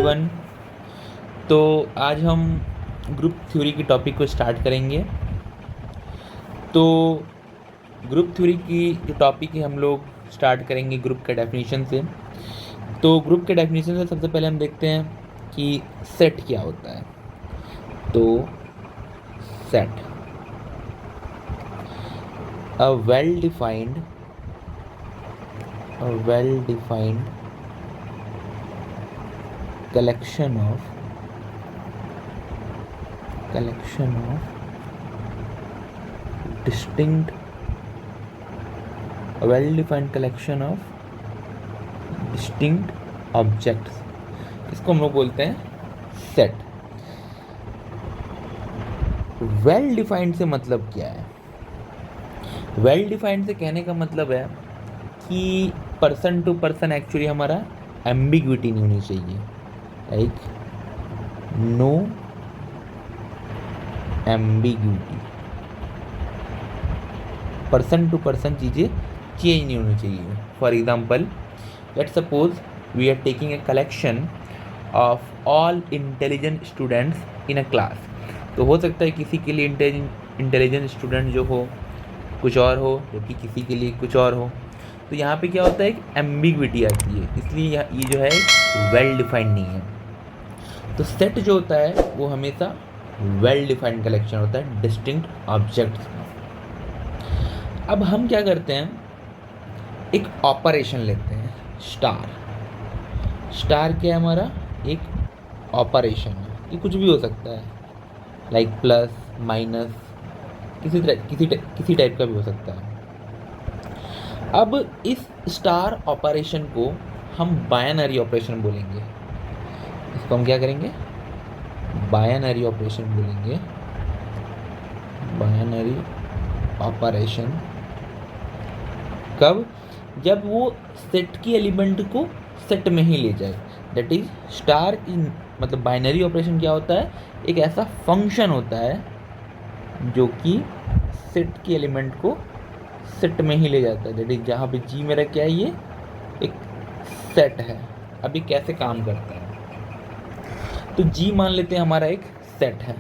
Everyone. तो आज हम ग्रुप थ्योरी की टॉपिक को स्टार्ट करेंगे। तो ग्रुप थ्योरी की जो टॉपिक है हम लोग स्टार्ट करेंगे ग्रुप के डेफिनेशन से। तो ग्रुप के डेफिनेशन से सबसे पहले हम देखते हैं कि सेट क्या होता है। तो set a well defined collection of distinct a well-defined collection of distinct objects, इसको हम लोग बोलते हैं सेट। वेल डिफाइंड से मतलब क्या है? वेल डिफाइंड से कहने का मतलब है कि पर्सन टू पर्सन एक्चुअली हमारा एम्बिग्विटी नहीं होनी चाहिए, like no ambiguity. Person to person चीज़ें चेंज नहीं होनी चाहिए। For example, let suppose we are taking a collection of all intelligent students in a class. तो हो सकता है किसी के लिए इंटेलिजेंट स्टूडेंट जो हो कुछ और हो, जबकि किसी के लिए कुछ और हो। तो यहाँ पे क्या होता है, एक एम्बिग्विटी आती है, इसलिए ये जो है वेल डिफाइंड नहीं है। तो सेट जो होता है वो हमेशा वेल डिफाइंड कलेक्शन होता है डिस्टिंक्ट ऑब्जेक्ट्स का। अब हम क्या करते हैं, एक ऑपरेशन लेते हैं स्टार। स्टार क्या है हमारा? एक ऑपरेशन है। ये कुछ भी हो सकता है, लाइक प्लस माइनस, किसी टाइप का भी हो सकता है। अब इस स्टार ऑपरेशन को हम बाइनरी ऑपरेशन बोलेंगे। इसको हम क्या करेंगे? बाइनरी ऑपरेशन बोलेंगे। बाइनरी ऑपरेशन कब? जब वो सेट की एलिमेंट को सेट में ही ले जाए। दैट इज स्टार इन मतलब बाइनरी ऑपरेशन क्या होता है, एक ऐसा फंक्शन होता है जो कि सेट की एलिमेंट को सेट में ही ले जाता है। दैट इज जहाँ पे जी मेरा क्या है, ये एक सेट है। अभी कैसे काम करता है, तो जी मान लेते हैं हमारा एक सेट है।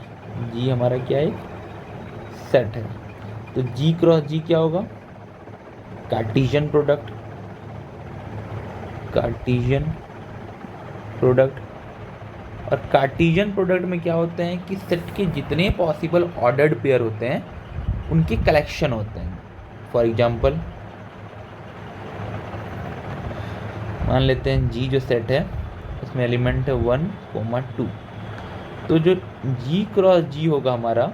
जी हमारा क्या है? एक सेट है। तो जी क्रॉस जी क्या होगा? Cartesian product. और कार्टेशियन प्रोडक्ट में क्या होते हैं कि सेट के जितने पॉसिबल ऑर्डर्ड पेयर होते हैं उनके कलेक्शन होते हैं। फॉर एग्जांपल मान लेते हैं जी जो सेट है उसमें एलिमेंट है 1, 2। तो जो जी क्रॉस जी होगा हमारा,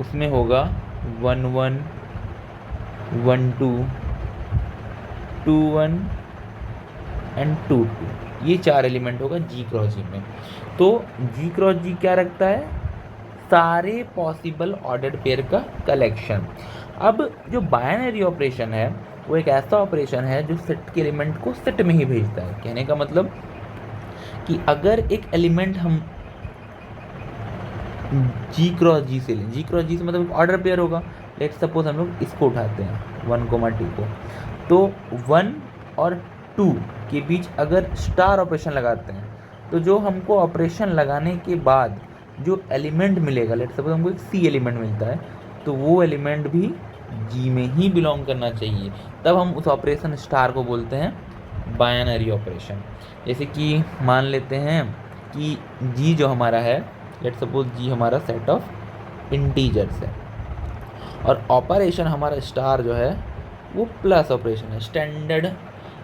उसमें होगा 1, 1, 1, 2, 2, 1 एंड 2, 2। ये 4 एलिमेंट होगा जी क्रॉस जी में। तो जी क्रॉस जी क्या रखता है? सारे पॉसिबल ऑर्डर्ड पेयर का कलेक्शन। अब जो बाइनरी ऑपरेशन है वो एक ऐसा ऑपरेशन है जो सेट के एलिमेंट को सेट में ही भेजता है। कहने का मतलब कि अगर एक एलिमेंट हम जी क्रॉस जी से लें, जी क्रॉस जी से मतलब ऑर्डर पेयर होगा। लेट सपोज हम लोग इसको उठाते हैं 1, 2 को, तो 1 और 2 के बीच अगर स्टार ऑपरेशन लगाते हैं तो जो हमको ऑपरेशन लगाने के बाद जो एलिमेंट मिलेगा, लेट सपोज हमको एक सी एलिमेंट मिलता है, तो वो एलिमेंट भी जी में ही बिलोंग करना चाहिए। तब हम उस ऑपरेशन स्टार को बोलते हैं बाइनरी ऑपरेशन। जैसे कि मान लेते हैं कि जी जो हमारा है, लेट सपोज जी हमारा सेट ऑफ इंटीजर्स है और ऑपरेशन हमारा स्टार जो है वो प्लस ऑपरेशन है, स्टैंडर्ड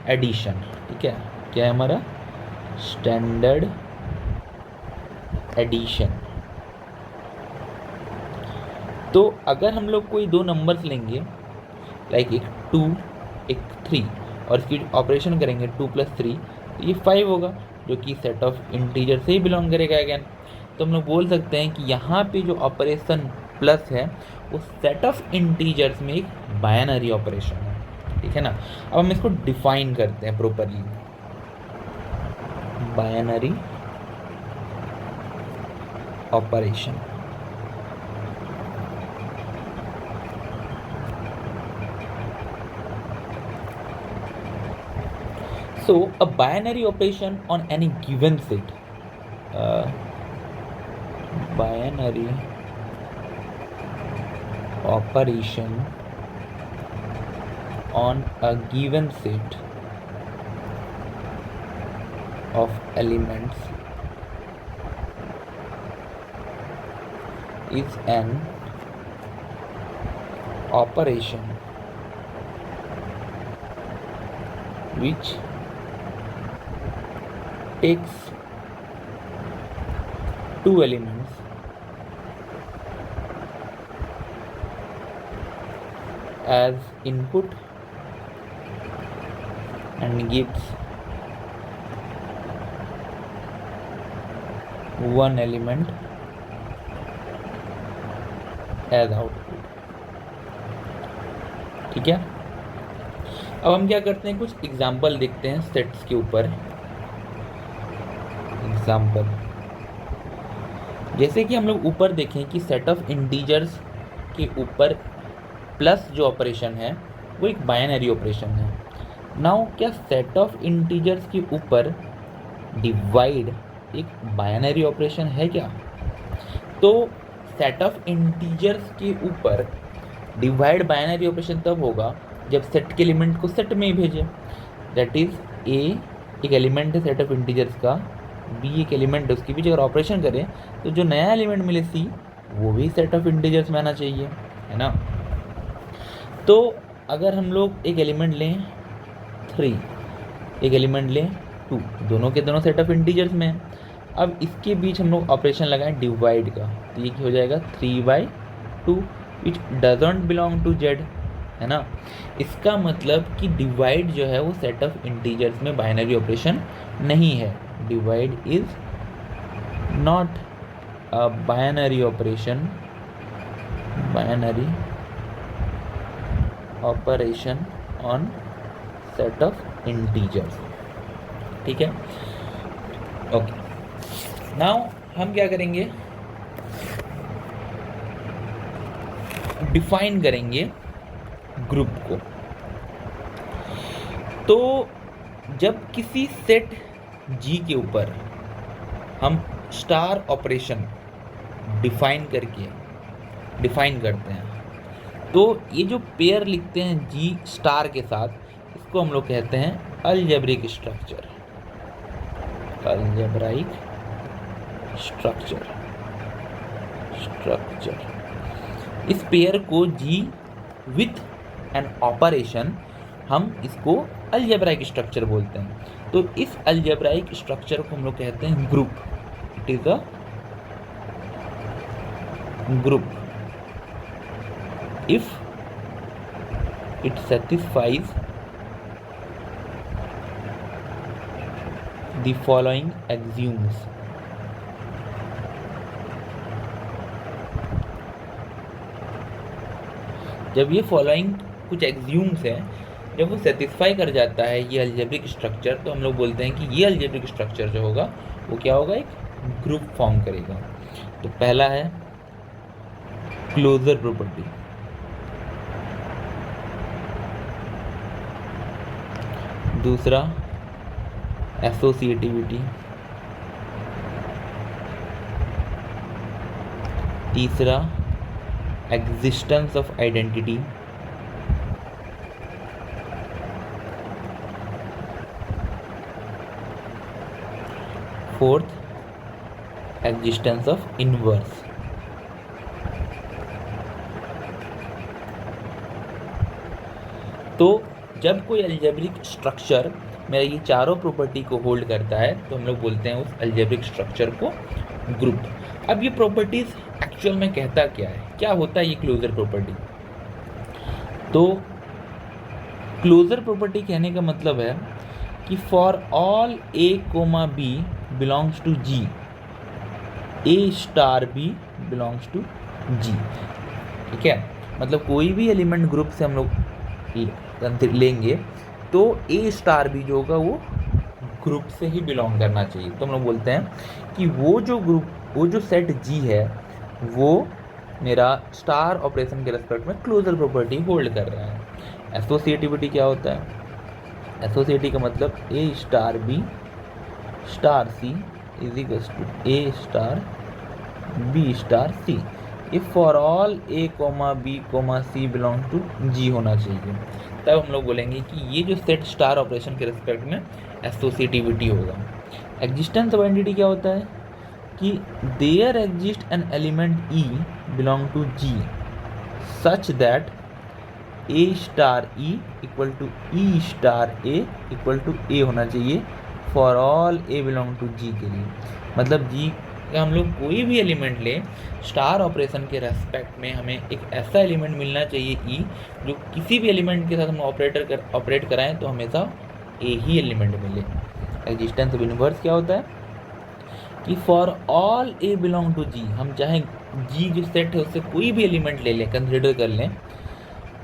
एडिशन। ठीक है, क्या है हमारा? Standard addition. तो अगर हम लोग कोई दो नंबर्स लेंगे, लाइक एक 2 एक 3, और इसकी ऑपरेशन करेंगे 2 + 3, तो ये 5 होगा, जो कि सेट ऑफ इंटीजर से ही बिलोंग करेगा अगेन। तो हम लोग बोल सकते हैं कि यहाँ पे जो ऑपरेशन प्लस है वो सेट ऑफ इंटीजर्स में एक बाइनरी ऑपरेशन है। ठीक है ना? अब हम इसको डिफाइन करते हैं properly. Binary operation So, a binary operation on any given set binary operation on a given set of elements is an operation which takes two elements as input and gives one element as output. ठीक है, अब हम क्या करते हैं, कुछ example देखते हैं सेट्स के ऊपर. एग्जाम्पल जैसे कि हम लोग ऊपर देखें कि सेट ऑफ इंटीजर्स के ऊपर प्लस जो ऑपरेशन है वो एक बाइनरी ऑपरेशन है. नाउ क्या सेट ऑफ इंटीजर्स के ऊपर डिवाइड एक बाइनरी ऑपरेशन है क्या? तो सेट ऑफ इंटीजर्स के ऊपर डिवाइड बाइनरी ऑपरेशन तब होगा जब सेट के एलिमेंट को सेट में ही भेजे. दैट इज ए एक एलिमेंट है सेट ऑफ इंटीजर्स का, बी एक एलिमेंट है, उसके बीच अगर ऑपरेशन करें तो जो नया एलिमेंट मिले सी वो भी सेट ऑफ इंटीजर्स में आना चाहिए, है ना. तो अगर हम लोग एक एलिमेंट लें 3, एक एलिमेंट लें 2, दोनों के दोनों सेट ऑफ इंटीजर्स में हैं. अब इसके बीच हम लोग ऑपरेशन लगाएं डिवाइड का, तो ये हो जाएगा 3/2 which doesn't belong to Z, है ना. इसका मतलब कि डिवाइड जो है वो सेट ऑफ इंटीजर्स में बाइनरी ऑपरेशन नहीं है. Divide is not a binary operation, binary operation on set of integers. ठीक है, ओके. नाउ हम क्या करेंगे, डिफाइन करेंगे ग्रुप को. तो जब किसी सेट G के ऊपर हम स्टार ऑपरेशन डिफाइन करते हैं तो ये जो पेयर लिखते हैं G स्टार के साथ, इसको हम लोग कहते हैं अलजेब्रिक स्ट्रक्चर. Algebraic structure. इस पेयर को G विथ एन ऑपरेशन हम इसको अलजेब्राइक स्ट्रक्चर बोलते हैं. तो इस अलजेब्राइक स्ट्रक्चर को हम लोग कहते हैं group. It is a group if it satisfies the following axioms. जब ये फॉलोइंग कुछ एक्सियूम्स हैं, जब वो सेटिस्फाई कर जाता है ये अलजेब्रिक स्ट्रक्चर, तो हम लोग बोलते हैं कि ये अलजेब्रिक स्ट्रक्चर जो होगा वो क्या होगा, एक ग्रुप फॉर्म करेगा. तो पहला है क्लोजर प्रॉपर्टी. दूसरा एसोसिएटिविटी. तीसरा existence of identity. Fourth existence of inverse. तो जब कोई अलजेब्रिक स्ट्रक्चर मेरा ये चारों प्रॉपर्टी को होल्ड करता है तो हम लोग बोलते हैं उस अलजेब्रिक स्ट्रक्चर को ग्रुप. अब ये प्रॉपर्टीज एक्चुअल में कहता क्या है, क्या होता है ये क्लोजर प्रॉपर्टी? तो क्लोजर प्रॉपर्टी कहने का मतलब है कि for all A, B belongs to G, A star B belongs to G. ठीक है, मतलब कोई भी एलिमेंट ग्रुप से हम लोग लेंगे तो A स्टार B जो होगा वो ग्रुप से ही बिलोंग करना चाहिए. तो हम लोग बोलते हैं कि वो जो सेट G है वो मेरा स्टार ऑपरेशन के रेस्पेक्ट में क्लोजर प्रॉपर्टी होल्ड कर रहा है. एसोसिएटिविटी क्या होता है? एसोसिएटिविटी का मतलब A star B star C is equals to A star B star C. ये for all A comma B comma C belong to G होना चाहिए। तब हम लोग बोलेंगे कि ये जो सेट स्टार ऑपरेशन के रिस्पेक्ट में एसोसिएटिविटी होगा। एग्जिस्टेंस ऑफ एंटिटी क्या होता है कि there exist an element E belong to ji such that A star E equal to E star A equal to A होना चाहिए for all A belong to G के लिए। मतलब जी का हम लोग कोई भी एलिमेंट ले, स्टार ऑपरेशन के रेस्पेक्ट में हमें एक ऐसा एलिमेंट मिलना चाहिए ई जो किसी भी एलिमेंट के साथ हम ऑपरेट कराएं तो हमेशा ए ही एलिमेंट मिले। एग्जिस्टेंस ऑफ यूनिवर्स क्या होता है कि for all A belong to G, हम चाहे जी जो सेट है उससे कोई भी एलिमेंट ले लें, कंसिडर कर लें,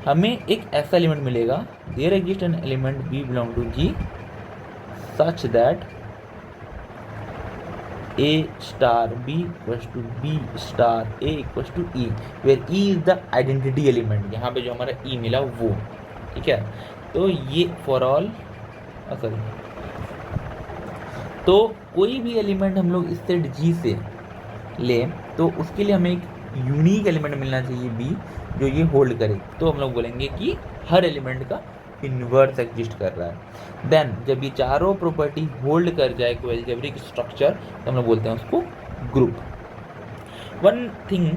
हमें एक ऐसा एलिमेंट मिलेगा there exist an element B belong to ji such that A star B equals to B star A equals to E, where E is the identity element। यहाँ पे जो हमारा E मिला वो, ठीक है। तो ये फॉर ऑल सॉरी, तो कोई भी एलिमेंट हम लोग इस सेट G से ले तो उसके लिए हमें एक यूनिक एलिमेंट मिलना चाहिए B जो ये होल्ड करे। तो हम लोग बोलेंगे कि हर एलिमेंट का इन्वर्स एग्जिस्ट कर रहा है। देन जब ये चारों प्रॉपर्टी होल्ड कर जाए कोई अलजेब्रिक स्ट्रक्चर तो हम लोग बोलते हैं उसको ग्रुप। वन थिंग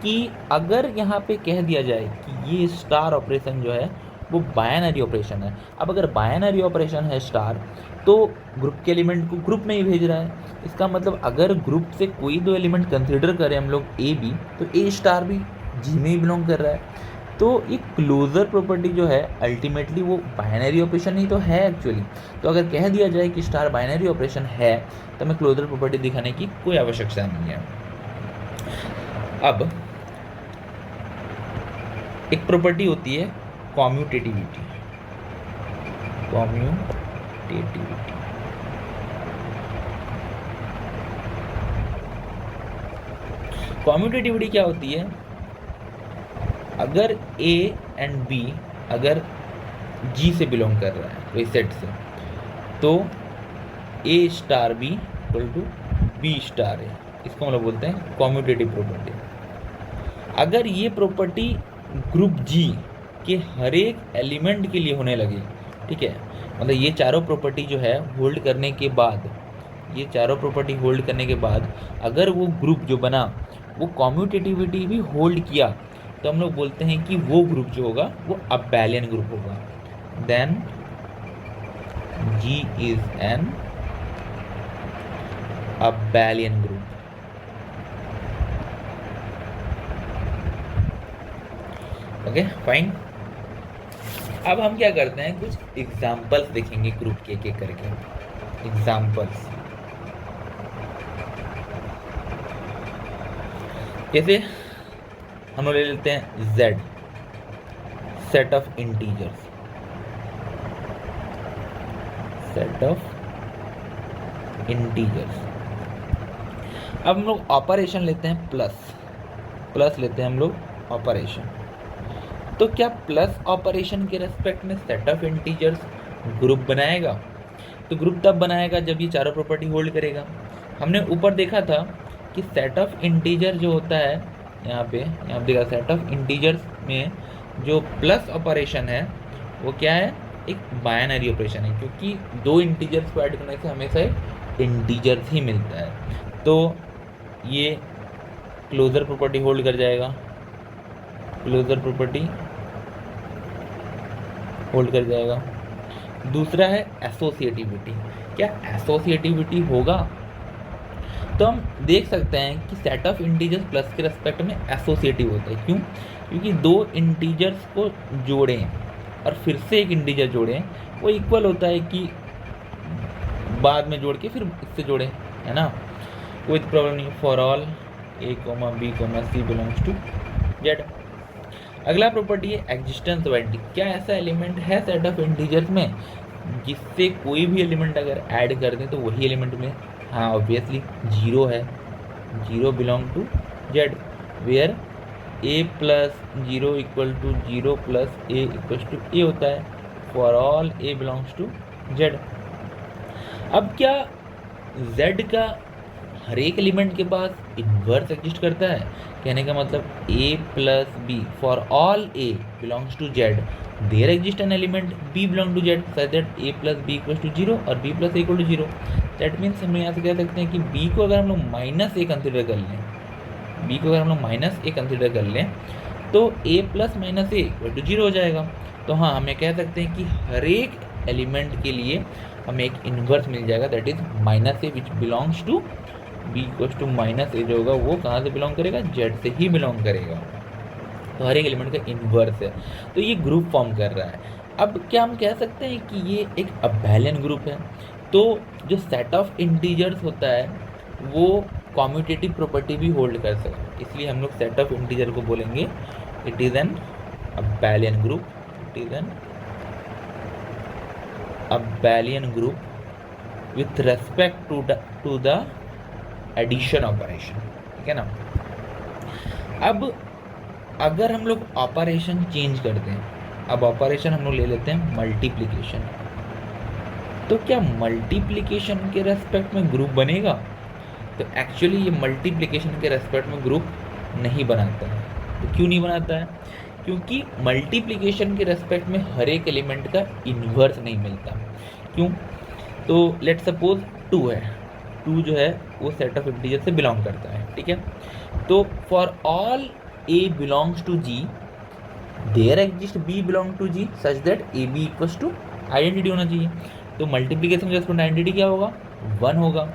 कि अगर यहाँ पे कह दिया जाए कि ये स्टार ऑपरेशन जो है वो बाइनरी ऑपरेशन है, अब अगर बाइनरी ऑपरेशन है स्टार तो ग्रुप के एलिमेंट को ग्रुप में ही भेज रहा है। इसका मतलब अगर ग्रुप से कोई दो एलिमेंट कंसिडर करें हम लोग ए बी तो ए स्टार भी जी में ही बिलोंग कर रहा है। तो ये क्लोजर प्रॉपर्टी जो है अल्टीमेटली वो बाइनरी ऑपरेशन ही तो है एक्चुअली। तो अगर कह दिया जाए कि स्टार बाइनरी ऑपरेशन है तो हमें क्लोजर प्रॉपर्टी दिखाने की कोई आवश्यकता नहीं है। अब एक प्रॉपर्टी होती है कॉम्यूटेटिविटी। कॉम्यूटेटिविटी क्या होती है? अगर A एंड B अगर G से बिलोंग कर रहा है कोई सेट से तो A star B equal to B star A, इसको हम लोग बोलते हैं कॉम्यूटेटिव प्रॉपर्टी। अगर ये प्रॉपर्टी ग्रुप G के हर एक एलिमेंट के लिए होने लगे, ठीक है, मतलब ये चारों प्रॉपर्टी जो है होल्ड करने के बाद, ये चारों प्रॉपर्टी होल्ड करने के बाद अगर वो ग्रुप जो बना वो कॉम्यूटेटिविटी भी होल्ड किया तो हम लोग बोलते हैं कि वो ग्रुप जो होगा वो अबेलियन ग्रुप होगा। Then G is an abelian group. Okay fine. अब हम क्या करते हैं, कुछ एग्जांपल्स देखेंगे ग्रुप के एक करके। एग्जांपल्स जैसे हम लोग ले लेते हैं Z set of integers, set of integers. अब हम लोग ऑपरेशन लेते हैं प्लस लेते हैं हम लोग ऑपरेशन। तो क्या प्लस ऑपरेशन के रेस्पेक्ट में सेट ऑफ इंटीजर्स ग्रुप बनाएगा? तो ग्रुप तब बनाएगा जब ये चारों प्रॉपर्टी होल्ड करेगा। हमने ऊपर देखा था कि सेट ऑफ इंटीजर जो होता है यहाँ पे देखा, सेट ऑफ इंटीजर्स में जो प्लस ऑपरेशन है वो क्या है, एक बाइनरी ऑपरेशन है, क्योंकि दो इंटीजर्स को ऐड करने से हमेशा एक इंटीजर्स ही मिलता है। तो ये क्लोजर प्रॉपर्टी होल्ड कर जाएगा, क्लोजर प्रॉपर्टी होल्ड कर जाएगा। दूसरा है एसोसिएटिविटी। क्या एसोसिएटिविटी होगा? तो हम देख सकते हैं कि सेट ऑफ इंटीजर्स प्लस के रेस्पेक्ट में एसोसिएटिव होता है। क्यों? क्योंकि दो इंटीजर्स को जोड़ें और फिर से एक इंटीजर जोड़ें वो इक्वल होता है कि बाद में जोड़ के फिर इससे जोड़ें, है ना, कोई प्रॉब्लम नहीं। For all A, B, C belongs to Z। अगला प्रॉपर्टी है एग्जिस्टेंस ऑफ एंटिटी। क्या ऐसा एलिमेंट है सेट ऑफ इंटीजर्स में जिससे कोई भी एलिमेंट अगर ऐड कर दें तो वही एलिमेंट में? हाँ ऑब्वियसली 0 है, 0 belong to Z, where A plus 0 equal to 0 plus A equal to A होता है। For all A belongs to Z। अब क्या Z का हर एक एलिमेंट के पास इन्वर्स एग्जिस्ट करता है। कहने का मतलब a plus b for all a belongs to z there exist an element b belong to z such that a plus b equal to zero और b plus a equal to zero. That means हम यहाँ से कह सकते हैं कि b को अगर हम लोग माइनस ए कंसिडर कर लें, b को अगर हम लोग माइनस ए कंसिडर कर लें तो a plus minus a equal to zero हो जाएगा। तो हाँ, हम ये कह सकते हैं कि हर एक एलिमेंट के लिए हमें एक इन्वर्स मिल जाएगा, that is minus A which belongs to B equal to minus A जो होगा वो कहाँ से बिलोंग करेगा, जेड से ही बिलोंग करेगा। तो हर एक एलिमेंट का इन्वर्स है, तो ये ग्रुप फॉर्म कर रहा है। अब क्या हम कह सकते हैं कि ये एक अबेलियन ग्रुप है? तो जो सेट ऑफ इंटीजर्स होता है वो कॉम्यूटेटिव प्रॉपर्टी भी होल्ड कर सकता है, इसलिए हम लोग सेट ऑफ इंटीजर को बोलेंगे it is an abelian group, it is an abelian group with respect to the addition operation. ठीक है ना। अब अगर हम लोग ऑपरेशन चेंज करते हैं, अब ऑपरेशन हम लोग ले लेते हैं मल्टीप्लिकेशन, तो क्या मल्टीप्लिकेशन के रेस्पेक्ट में ग्रुप बनेगा? तो एक्चुअली ये मल्टीप्लिकेशन के रेस्पेक्ट में ग्रुप नहीं बनाता है। तो क्यों नहीं बनाता है? क्योंकि मल्टीप्लिकेशन के रेस्पेक्ट में हर एक एलिमेंट का इन्वर्स नहीं मिलता। क्यों? तो लेट सपोज 2 है, 2 जो है वो सेट ऑफ इंटीजर से बिलोंग करता है। ठीक है। तो for all a belongs to g there exist b belong to g such that a b equals to identity होना चाहिए। तो मल्टीप्लिकेशन के रेस्पेक्ट आइडेंटिटी क्या होगा? 1 होगा।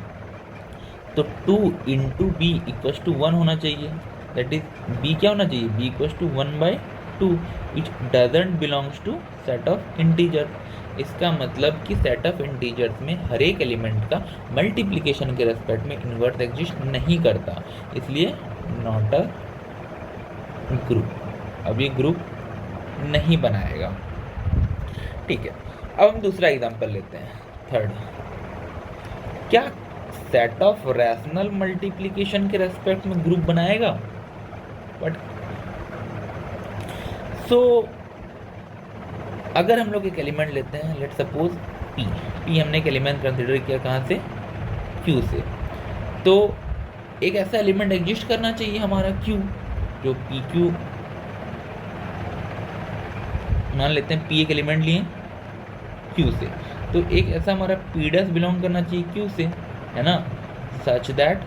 तो 2 इंटू बी इक्वल्स टू 1 होना चाहिए, दैट इज b क्या होना चाहिए? b equals to 1/2 which doesn't belongs to set of integer. इसका मतलब कि सेट ऑफ इंटीजर्स में हर एक एलिमेंट का मल्टीप्लिकेशन के रेस्पेक्ट में इन्वर्स एग्जिस्ट नहीं करता, इसलिए नॉट अ ग्रुप। अब ये ग्रुप नहीं बनाएगा। ठीक है। अब हम दूसरा एग्जांपल लेते हैं, थर्ड। क्या सेट ऑफ रैशनल मल्टीप्लिकेशन के रेस्पेक्ट में ग्रुप बनाएगा? बट सो अगर हम लोग एक एलिमेंट लेते हैं, लेट सपोज p हमने एक एलिमेंट कंसिडर किया कहाँ से? q से। तो एक ऐसा एलिमेंट एग्जिस्ट करना चाहिए हमारा q, जो pq, मान लेते हैं p एक एलिमेंट लिए q से, तो एक ऐसा हमारा p डैश बिलोंग करना चाहिए q से, है ना, such that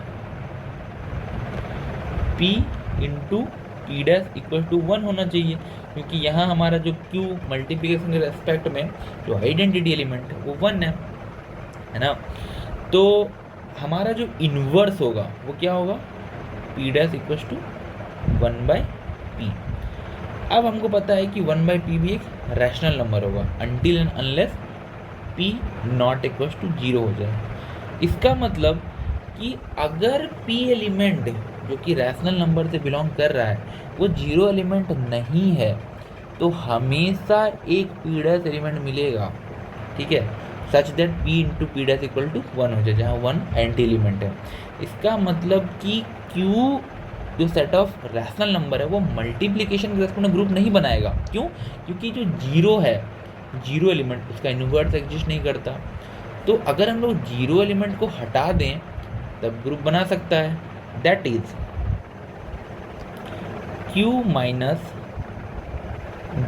p into p dash equal to 1 होना चाहिए, क्योंकि यहाँ हमारा जो q मल्टीप्लिकेशन के रेस्पेक्ट में जो आइडेंटिटी एलिमेंट है वो 1 है ना। तो हमारा जो इन्वर्स होगा वो क्या होगा? p dash equal to 1/p। अब हमको पता है कि 1/p भी एक रैशनल नंबर होगा until and unless p not equal to 0 हो जाए। इसका मतलब कि अगर p एलिमेंट जो कि रैशनल नंबर से बिलोंग कर रहा है वो 0 एलिमेंट नहीं है, तो हमेशा एक p डैश एलिमेंट मिलेगा। ठीक है, such that p into p dash equal to 1 हो जाए, जहाँ 1 एंटी एलिमेंट है। इसका मतलब कि q जो सेट ऑफ रैशनल नंबर है वो मल्टीप्लिकेशन के रेस्पेक्ट में ग्रुप नहीं बनाएगा। क्यों? क्योंकि जो 0 है, 0 एलिमेंट, उसका इन्वर्स एग्जिस्ट नहीं करता। तो अगर हम लोग 0 एलिमेंट को हटा दें तब ग्रुप बना सकता है, दैट इज q माइनस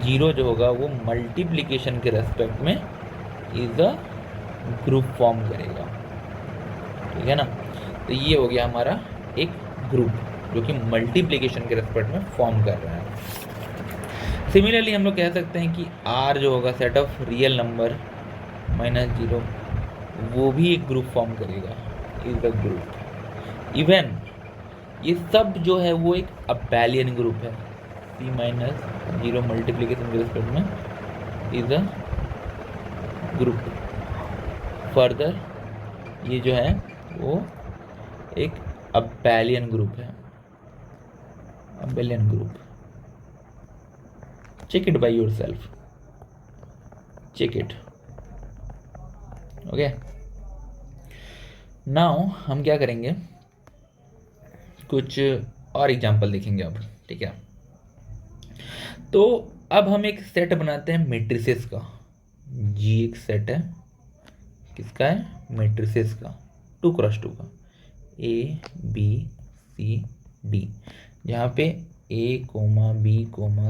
0 जो होगा वो मल्टीप्लिकेशन के रेस्पेक्ट में इज अ ग्रुप फॉर्म करेगा। ठीक है ना। तो ये हो गया हमारा एक ग्रुप जो कि मल्टीप्लिकेशन के रेस्पेक्ट में फॉर्म कर रहा है। सिमिलरली हम लोग कह सकते हैं कि r जो होगा set of real number minus 0 वो भी एक ग्रुप फॉर्म करेगा, इज अ ग्रुप। इवन ये सब जो है वो एक अबेलियन ग्रुप है, c माइनस 0 मल्टीप्लिकेशन के रेस्पेक्ट में इज अ ग्रुप। फर्दर ये जो है वो एक अबेलियन ग्रुप है, abelian group. Check it by yourself, check it. Okay, now हम क्या करेंगे, कुछ और एग्जांपल देखेंगे अब। ठीक है, तो अब हम एक सेट बनाते हैं मैट्रिसेस का। जी एक सेट है, किसका है? मैट्रिसेस का, 2x2 का। A B C D, जहाँ पे A, B,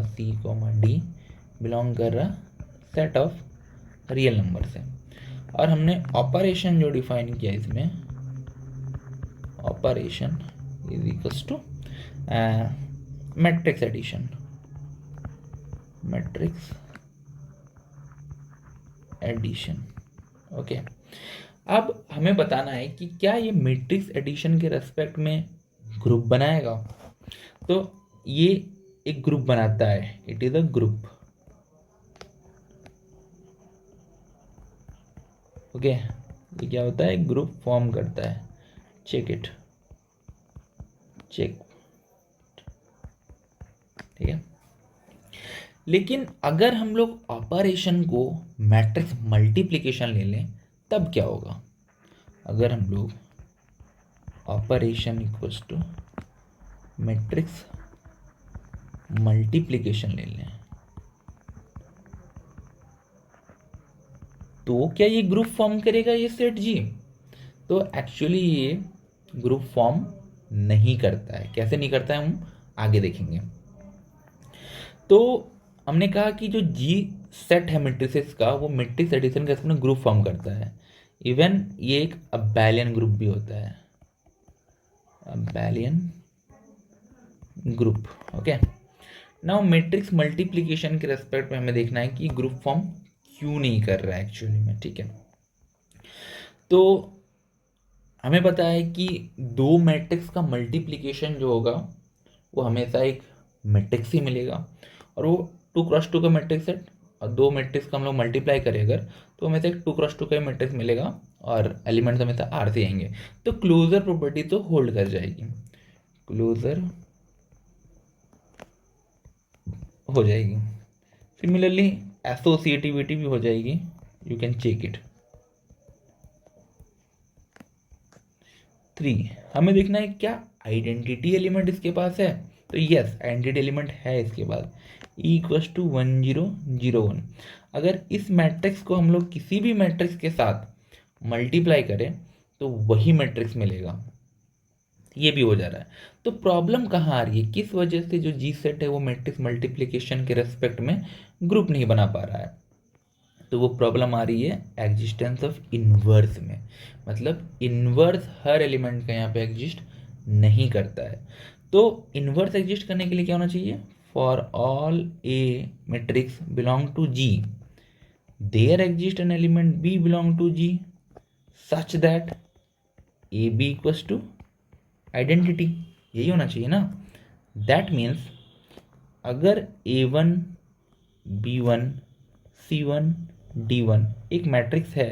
C, D belong कर रहा सेट ऑफ रियल नंबर से। और हमने ऑपरेशन जो डिफाइन किया इसमें, operation is equals to matrix addition, matrix addition. Okay, अब हमें बताना है कि क्या ये मैट्रिक्स एडिशन के रेस्पेक्ट में ग्रुप बनाएगा। तो ये एक ग्रुप बनाता है, it is a group. Okay, ये क्या होता है, ग्रुप फॉर्म करता है। चेक इट, चेक, ठीक है। लेकिन अगर हम लोग ऑपरेशन को मैट्रिक्स मल्टीप्लिकेशन ले लें तब क्या होगा। अगर हम लोग operation equals to matrix multiplication ले लें तो क्या ये ग्रुप फॉर्म करेगा ये सेट जी। तो एक्चुअली ये ग्रुप फॉर्म नहीं करता है। कैसे नहीं करता है हम आगे देखेंगे। तो हमने कहा कि जो जी सेट है मैट्रिसेस का, वो मैट्रिक्स एडिशन के साथ ग्रुप फॉर्म करता है। इवन ये एक अबेलियन ग्रुप भी होता है, abelian group. Okay, now matrix multiplication के रेस्पेक्ट में हमें देखना है कि ग्रुप फॉर्म क्यों नहीं कर रहा है एक्चुअली में। ठीक है, तो हमें पता है कि दो मैट्रिक्स का मल्टीप्लिकेशन जो होगा वो हमेशा एक मैट्रिक्स ही मिलेगा, और वो 2x2 का मैट्रिक्स है। और दो मैट्रिक्स का हम लोग मल्टीप्लाई करें अगर, तो हमें एक 2x2 का मैट्रिक्स मिलेगा और एलिमेंट्स हमेशा R से आएंगे। तो क्लोजर प्रॉपर्टी तो होल्ड कर जाएगी, क्लोजर हो जाएगी। सिमिलरली एसोसिएटिविटी भी हो जाएगी, यू कैन चेक इट। 3, हमें देखना है क्या आइडेंटिटी एलिमेंट इसके पास है। तो यस, आइडेंटिटी एलिमेंट है इसके पास, E = 1 0 0 1। अगर इस मैट्रिक्स को हम लोग किसी भी मैट्रिक्स के साथ मल्टीप्लाई करें तो वही मैट्रिक्स मिलेगा। ये भी हो जा रहा है। तो प्रॉब्लम कहाँ आ रही है, किस वजह से जो जी सेट है वो मैट्रिक्स मल्टीप्लिकेशन के रेस्पेक्ट में ग्रुप नहीं बना पा रहा है। तो वो प्रॉब्लम आ रही है एग्जिस्टेंस ऑफ इन्वर्स में। मतलब इन्वर्स हर एलिमेंट का यहाँ पे एग्जिस्ट नहीं करता है। तो इन्वर्स एग्जिस्ट करने के लिए क्या होना चाहिए, for all a matrix belong to g there exist an element B belong to ji such that a b equals to identity. यही होना चाहिए ना। दैट मीन्स अगर A1 B1 C1 D1 एक मैट्रिक्स है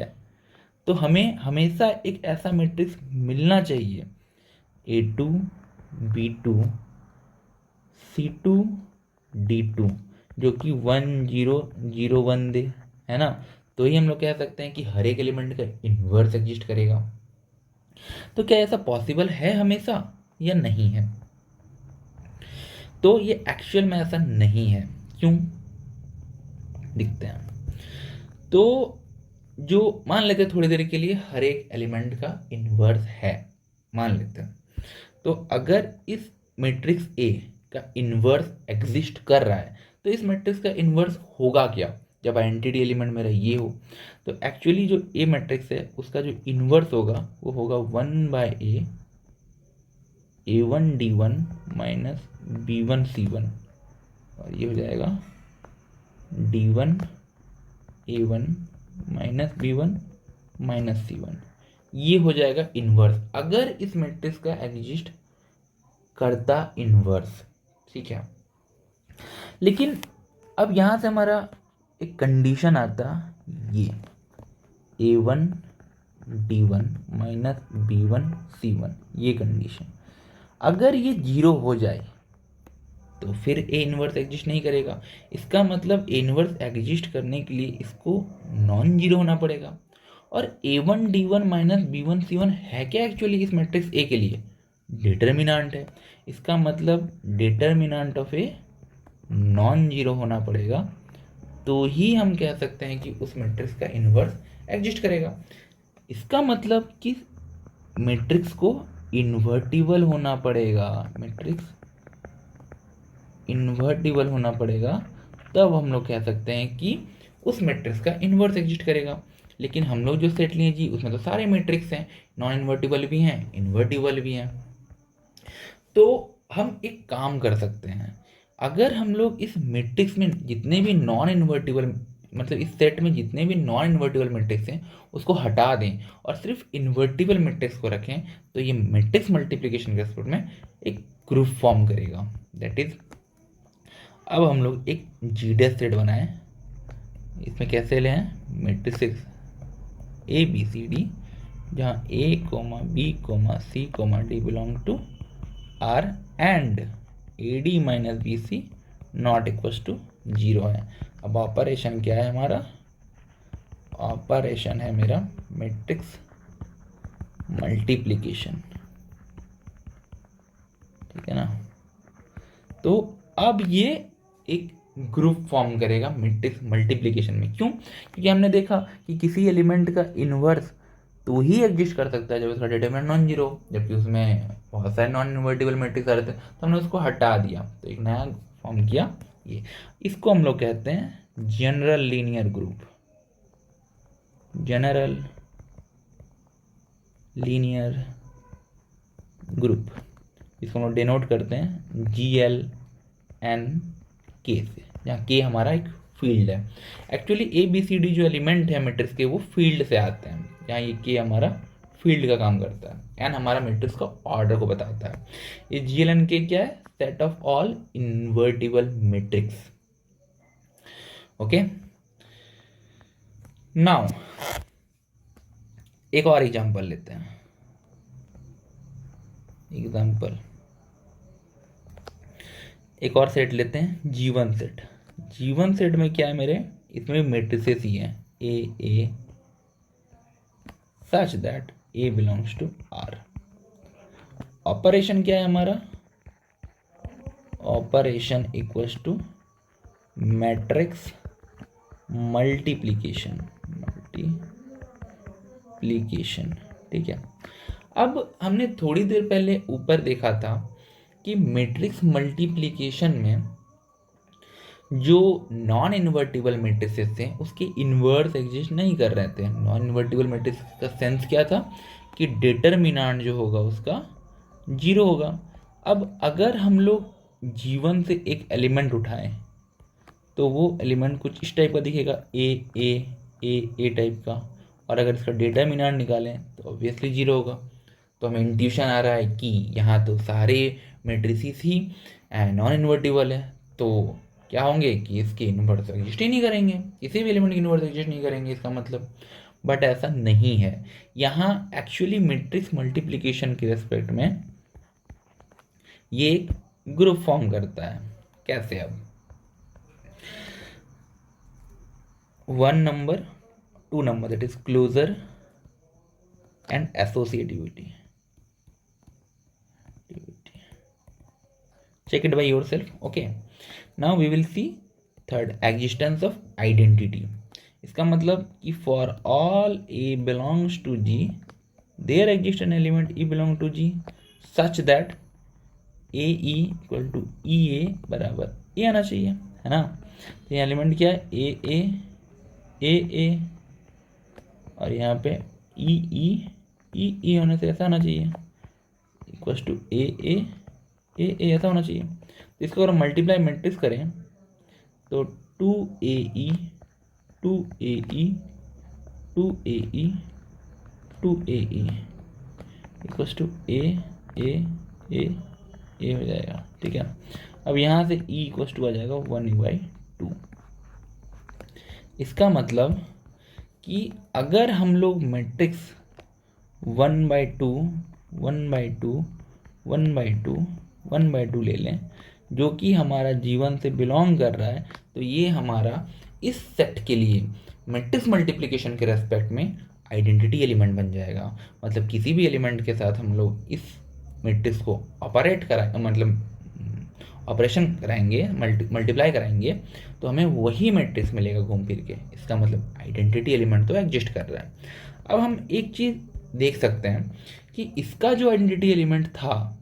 तो हमें हमेशा एक ऐसा मैट्रिक्स मिलना चाहिए A2 B2 C2 D2 जो कि 1 0 0 1 दे, है ना। तो ही हम लोग कह सकते हैं कि हर एक एलिमेंट का इन्वर्स एग्जिस्ट करेगा। तो क्या ऐसा पॉसिबल है हमेशा या नहीं है। तो ये एक्चुअल में ऐसा नहीं है। क्यों, दिखते हैं। तो जो मान लेते हैं थोड़ी देर के लिए हर एक एलिमेंट का इन्वर्स है, मान लेते हैं। तो अगर इस मैट्रिक्स ए का इन्वर्स एग्जिस्ट कर रहा है तो इस मैट्रिक्स का इन्वर्स होगा क्या जब आइडेंटिटी एलिमेंट मेरा ये हो। तो एक्चुअली जो ए मैट्रिक्स है उसका जो इन्वर्स होगा वो होगा 1/a A1 D1 minus B1 C1, और ये हो जाएगा D1 A1 minus B1 minus C1। ये हो जाएगा इन्वर्स अगर इस मैट्रिक्स का एग्जिस्ट करता इन्वर्स। ठीक है, लेकिन अब यहाँ से हमारा एक कंडीशन आता, ये A1 D1 minus B1 C1, ये कंडीशन अगर ये 0 हो जाए तो फिर ए इन्वर्स एग्जिस्ट नहीं करेगा। इसका मतलब ए इन्वर्स एग्जिस्ट करने के लिए इसको नॉन जीरो होना पड़ेगा। और A1 D1 minus B1 C1 है क्या एक्चुअली इस मैट्रिक्स ए के लिए, डिटर्मिनेंट है। इसका मतलब determinant of a non zero होना पड़ेगा, तो ही हम कह सकते हैं कि उस मैट्रिक्स का इन्वर्स एग्जिस्ट करेगा। इसका मतलब कि मैट्रिक्स को इन्वर्टिबल होना पड़ेगा, मैट्रिक्स इन्वर्टिबल होना पड़ेगा, तब हम लोग कह सकते हैं कि उस मैट्रिक्स का इन्वर्स एग्जिस्ट करेगा। लेकिन हम लोग जो सेट लिए जी उसमें तो सारे मैट्रिक्स हैं, नॉन इन्वर्टिबल भी हैं, इन्वर्टिबल भी हैं। तो हम एक काम कर सकते हैं, अगर हम लोग इस मैट्रिक्स में जितने भी नॉन इन्वर्टिबल, मतलब इस सेट में जितने भी नॉन इन्वर्टिबल मैट्रिक्स हैं उसको हटा दें और सिर्फ इन्वर्टिबल मैट्रिक्स को रखें, तो ये मैट्रिक्स मल्टीप्लिकेशन के रिस्पेक्ट में एक ग्रुप फॉर्म करेगा। दैट इज, अब हम लोग एक जीडीएस सेट बनाएं। इसमें कैसे लें matrix A B C D, जहाँ A comma B comma C comma D belong to R and A D minus B C not equals to 0 है। अब ऑपरेशन क्या है हमारा, ऑपरेशन है मेरा मैट्रिक्स मल्टीप्लिकेशन, ठीक है ना। तो अब ये एक ग्रुप फॉर्म करेगा मैट्रिक्स मल्टीप्लिकेशन में। क्यों? क्योंकि हमने देखा कि किसी एलिमेंट का इन्वर्स तो ही एग्जिस्ट कर सकता है जब उसका डिटरमिनेंट नॉन जीरो, जबकि उसमें बहुत सारे नॉन इन्वर्टिबल मैट्रिक्स आ रहे थे, तो हमने उसको हटा दिया, तो एक नया फॉर्म किया ये। इसको हम लोग कहते हैं general linear group, general linear group. इसको हम लोग डिनोट करते हैं GLN के से, जहाँ के हमारा एक फील्ड है। एक्चुअली ABCD जो एलिमेंट है मैट्रिक्स के वो फील्ड से आते हैं, जहाँ ये के हमारा फील्ड का काम करता है, एन हमारा मैट्रिक्स का ऑर्डर को बताता है। ये GLN के क्या है, set of all invertible matrix. Okay, now एक और एग्जांपल लेते हैं। एग्जांपल एक और सेट लेते हैं, G1 सेट। G1 सेट में क्या है मेरे, इसमें मैट्रिसेस ही हैं A such that A belongs to R। Operation क्या है हमारा, operation equals to matrix multiplication, ठीक है। अब हमने थोड़ी देर पहले ऊपर देखा था कि मैट्रिक्स मल्टीप्लिकेशन में जो नॉन इन्वर्टिबल मैट्रिसेस थे उसके इन्वर्स एग्जिस्ट नहीं कर रहे थे। नॉन इन्वर्टिबल मैट्रिक्स का सेंस क्या था कि डिटरमिनेंट जो होगा उसका 0 होगा। अब अगर हम लोग G1 से एक एलिमेंट उठाएं तो वो एलिमेंट कुछ इस टाइप का दिखेगा, ए टाइप का, और अगर इसका डिटरमिनेंट निकालें तो ऑब्वियसली 0 होगा। तो हमें इंट्यूशन आ रहा है कि यहाँ तो सारे मैट्रिसेस ही नॉन इन्वर्टिबल है, तो क्या होंगे कि इसके इन्वर्स एग्जिस्ट ही नहीं करेंगे, किसी भी एलिमेंट के इन्वर्स एग्जिस्ट नहीं करेंगे इसका मतलब। बट ऐसा नहीं है, यहाँ एक्चुअली मैट्रिक्स मल्टीप्लिकेशन के रेस्पेक्ट में ये एक ग्रुप फॉर्म करता है। कैसे? अब 1 number 2 number, that is closer and associativity. Check it by yourself. Okay, now we will see third, existence of identity. इसका मतलब कि for all A belongs to G there exists an element E belong to G such that AE equal to EA बराबर A आना चाहिए, है ना। तो ये एलिमेंट क्या है, AA और यहाँ पे EE होने से ऐसा आना चाहिए, इक्वल्स टू AA ऐसा होना चाहिए। तो इसको अगर मल्टीप्लाई मैट्रिक्स करें तो 2AE 2AE 2AE 2AE equals to A हो जाएगा, ठीक है। अब यहाँ से E इक्वल्स टू आ जाएगा 1/2। इसका मतलब कि अगर हम लोग मैट्रिक्स 1/2 ले लें जो कि हमारा G1 से बिलोंग कर रहा है, तो ये हमारा इस सेट के लिए मैट्रिक्स मल्टीप्लिकेशन के रेस्पेक्ट में आइडेंटिटी एलिमेंट बन जाएगा। मतलब किसी भी एलिमेंट के साथ हम लोग इस मैट्रिक्स को ऑपरेट कराएंगे, मतलब ऑपरेशन कराएंगे, मल्टीप्लाई कराएंगे, तो हमें वही मैट्रिक्स मिलेगा घूम फिर के। इसका मतलब आइडेंटिटी एलिमेंट तो एग्जिस्ट कर रहा है। अब हम एक चीज़ देख सकते हैं कि इसका जो आइडेंटिटी एलिमेंट था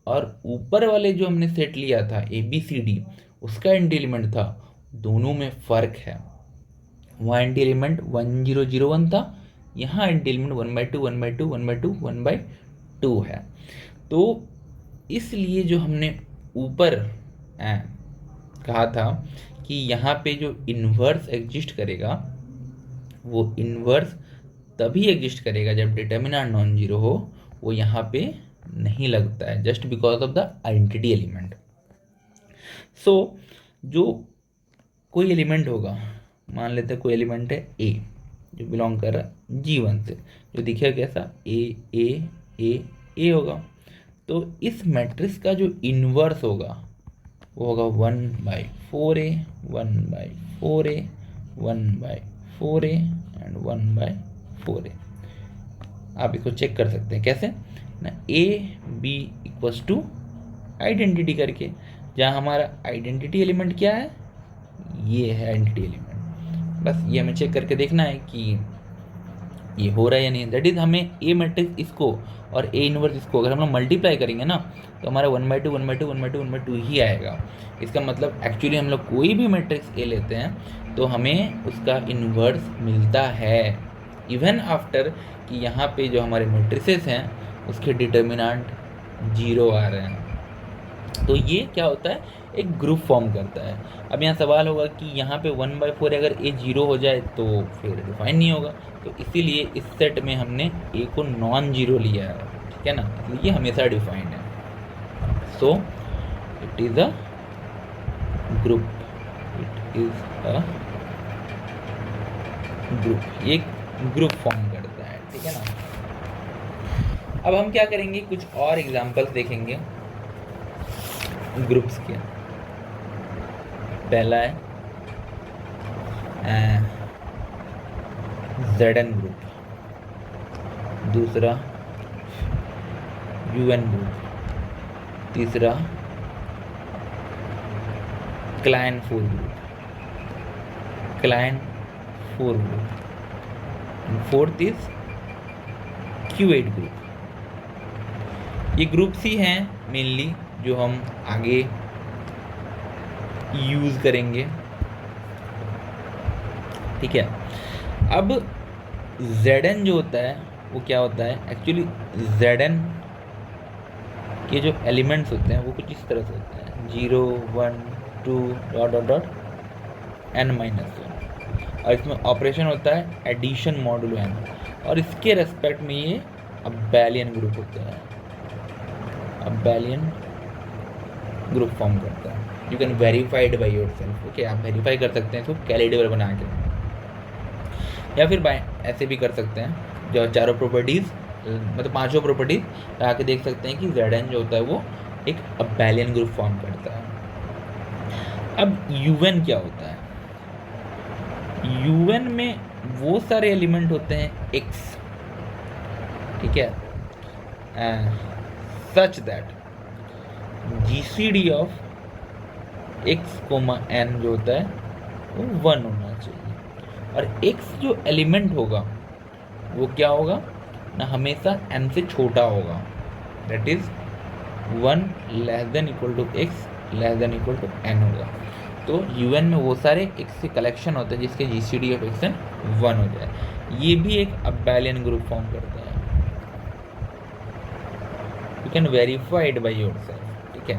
और ऊपर वाले जो हमने सेट लिया था ABCD, उसका आइडेंटिटी एलिमेंट था, दोनों में फ़र्क है। वहाँ आइडेंटिटी एलिमेंट 1001 था, यहाँ आइडेंटिटी एलिमेंट 1/2 1/2 1/2 1/2 है। तो इसलिए जो हमने ऊपर कहा था कि यहाँ पे जो इन्वर्स एग्जिस्ट करेगा, वो इन्वर्स तभी एग्जिस्ट करेगा जब डिटर्मिनेंट नॉन जीरो हो, वो यहाँ पे नहीं लगता है, just because of the identity element. So जो कोई एलिमेंट होगा, मान लेते हैं कोई एलिमेंट है A जो बिलोंग कर रहा है G1 से, जो दिखेगा कैसा A होगा। तो इस मैट्रिक्स का जो इन्वर्स होगा वो होगा 1/4A 1/4A 1/4A and 1/4A। आप इसको चेक कर सकते हैं कैसे ना, AB इक्वल्स टू आइडेंटिटी करके, जहाँ हमारा आइडेंटिटी एलिमेंट क्या है, ये है आइडेंटिटी एलिमेंट। बस ये हमें चेक करके देखना है कि ये हो रहा है या नहीं। दैट इज हमें A मैट्रिक्स इसको और A इनवर्स इसको अगर हम लोग मल्टीप्लाई करेंगे ना, तो हमारा 1/2 1/2 1/2 1/2 ही आएगा। इसका मतलब एक्चुअली हम लोग कोई भी मैट्रिक्स A लेते हैं तो हमें उसका इन्वर्स मिलता है, इवन आफ्टर कि यहाँ पे जो हमारे मैट्रिसेस हैं उसके डिटर्मिनेंट 0 आ रहे हैं। तो ये क्या होता है, एक ग्रुप फॉर्म करता है। अब यहाँ सवाल होगा कि यहाँ पे 1/4 अगर A 0 हो जाए तो फिर डिफाइन नहीं होगा, तो इसीलिए इस सेट में हमने A को नॉन जीरो लिया है, ठीक है ना, इसलिए हमेशा डिफाइंड है। So it is a group, it is a group, ये ग्रुप फॉर्म करता है, ठीक है ना। अब हम क्या करेंगे, कुछ और एग्जांपल्स देखेंगे ग्रुप्स के। पहला है ZN ग्रुप, दूसरा UN ग्रुप, तीसरा Klein 4 group, Klein 4 group, fourth is Q8 group. ये ग्रुप्स ही हैं मेनली जो हम आगे यूज़ करेंगे, ठीक है। अब ZN जो होता है वो क्या होता है, एक्चुअली ZN के जो एलिमेंट्स होते हैं वो कुछ इस तरह से होते हैं, 0 1 2 डॉट डॉट डॉट n-1, और इसमें ऑपरेशन होता है एडिशन मॉडुलो n, और इसके रेस्पेक्ट में ये अबेलियन ग्रुप होता है, अबेलियन ग्रुप फॉर्म करता है। You can verify it by your self, okay, आप वेरीफाई कर सकते हैं इसको कैलिडेबल बना के, या फिर ऐसे भी कर सकते हैं जो चारों प्रॉपर्टीज़, मतलब पांचों प्रॉपर्टीज लगा के देख सकते हैं कि ZN जो होता है वो एक अबेलियन ग्रुप फॉर्म करता है। अब UN क्या होता है, UN में वो सारे एलिमेंट होते हैं X, ठीक है, such that GCD of X, N जो होता है वो 1 होना चाहिए, और X जो एलिमेंट होगा वो क्या होगा ना, हमेशा n से छोटा होगा, that is 1 less than equal to x less than equal to n होगा। तो UN में वो सारे x के कलेक्शन होते हैं जिसके GCD ऑफ XN 1 हो जाए, ये भी एक अबेलियन ग्रुप फॉर्म करता है। You can verify it by yourself, ठीक है।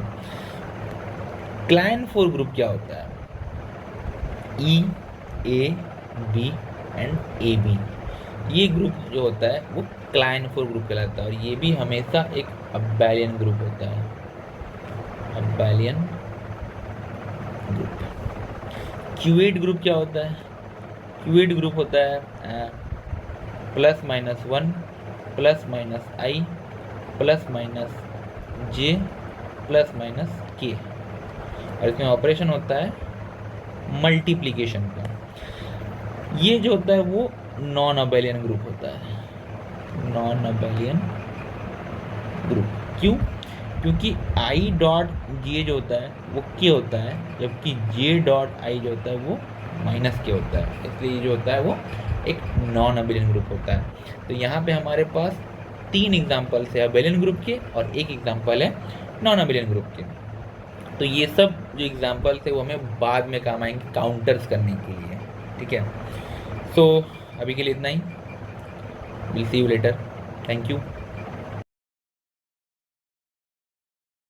Klein 4 ग्रुप क्या होता है, E A B and AB, ये ग्रुप जो होता है वो Klein 4 ग्रुप कहलाता है, और ये भी हमेशा एक अबेलियन ग्रुप होता है, अबेलियन ग्रुप। Q8 ग्रुप क्या होता है, Q8 ग्रुप होता है +-1 +-I +-J +-K, और इसमें ऑपरेशन होता है मल्टीप्लिकेशन का। ये जो होता है वो नॉन अबेलियन ग्रुप होता है, नॉन अबेलियन ग्रुप। क्यों, क्योंकि I डॉट J जो होता है वो K होता है, जबकि J डॉट I जो होता है वो माइनस के होता है, इसलिए जो होता है वो एक नॉन अबेलियन ग्रुप होता है। तो यहाँ पे हमारे पास 3 एग्जाम्पल्स है अबेलियन ग्रुप के और 1 एग्जाम्पल है नॉन अबेलियन ग्रुप के। तो ये सब जो एग्जाम्पल्स है वो हमें बाद में काम आएंगे काउंटर्स करने के लिए, ठीक है। सो अभी के लिए इतना ही, will see you later, thank you.